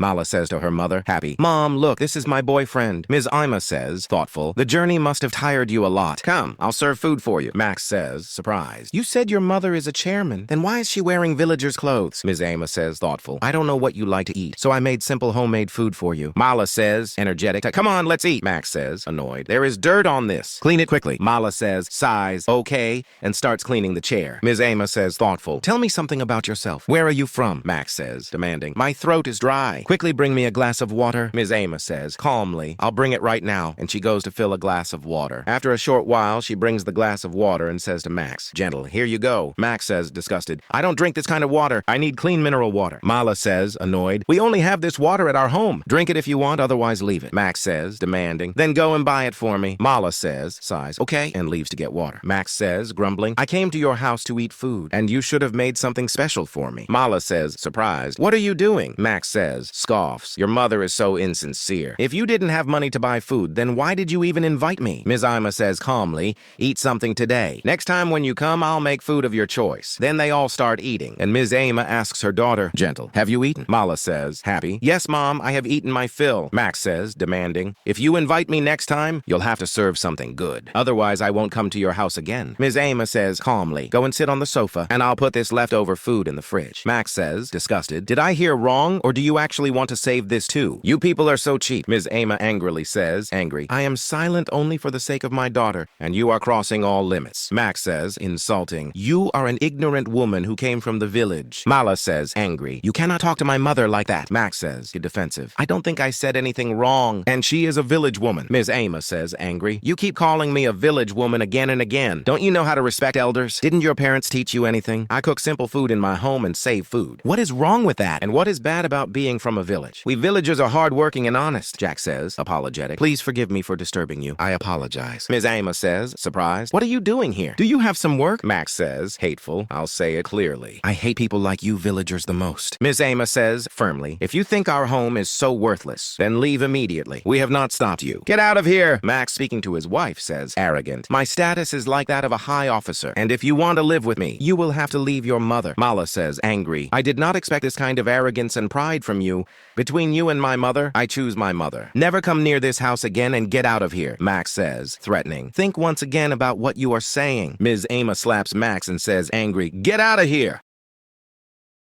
Mala says to her mother, happy. Mom, look, this is my boyfriend. Ms. Ima says, thoughtful. The journey must have tired you a lot. Come, I'll serve food for you. Max says, surprised. You said your mother is a chairman. Then why is she wearing villagers' clothes? Ms. Ima says, thoughtful. I don't know what you like to eat, so I made simple homemade food for you. Mala says, energetic. Come on, let's eat. Max says, annoyed. There is dirt on this. Clean it quickly. Mala says, sighs, okay, and starts cleaning the chair. Ms. Ima says, thoughtful. Tell me something about yourself. Where are you from? Max says, demanding. My throat is dry. Quickly bring me a glass of water. Ms. Ima says, calmly. I'll bring it right now. And she goes to fill a glass of water. After a short while, she brings the glass of water and says to Max, gentle, here you go. Max says, disgusted, I don't drink this kind of water. I need clean mineral water. Mala says, annoyed, we only have this water at our home. Drink it if you want, otherwise leave it. Max says, demanding, then go and buy it for me. Mala says, sighs, okay, and leaves to get water. Max says, grumbling, I came to your house to eat food, and you should have made something special for me. Mala says, surprised, what are you doing? Max says, scoffs, your mother is so insincere. If you didn't have money to buy food, then why did you even invite me? Ms. Ima says calmly, eat something today. Next time when you come, I'll make food of your choice. Then they all start eating, and Ms. Ima asks her daughter, gentle, have you eaten? Mala says, happy, yes, Mom, I have eaten my fill. Max says, demanding, if you invite me next time, you'll have to serve something good. Otherwise, I won't come to your house again. Ms. Ima says calmly, go and sit on the sofa, and I'll put this leftover food in the fridge. Max says, disgusted, did I hear wrong, or do you actually want to save this too? You people are so cheap. Ms. Ima angrily says, angry, I am silent only for the sake of my daughter, and you are crossing all limits. Max says, insulting, you are an ignorant woman who came from the village. Mala says, angry, you cannot talk to my mother like that. Max says, defensive, I don't think I said anything wrong, and she is a village woman. Ms. Ima says, angry, you keep calling me a village woman again and again. Don't you know how to respect elders? Didn't your parents teach you anything? I cook simple food in my home and save food. What is wrong with that? And what is bad about being from a village? We villagers are hardworking and honest, Jack says, apologetic. Please forgive me for disturbing you. I apologize. Ms. Ima says, surprised, what are you doing here? Do you have some work? Max says, hateful, I'll say it clearly. I hate people like you villagers the most. Ms. Ima says, firmly, if you think our home is so worthless, then leave immediately. We have not stopped you. Get out of here! Max, speaking to his wife, says, arrogant, my status is like that of a high officer, and if you want to live with me, you will have to leave your mother. Mala says, angry, I did not expect this kind of arrogance and pride from you. Between you and my mother, I choose my mother. Never come near this house again and get out of here. Max says, threatening, think once again about what you are saying. Ms. Ima slaps Max and says, angry, get out of here!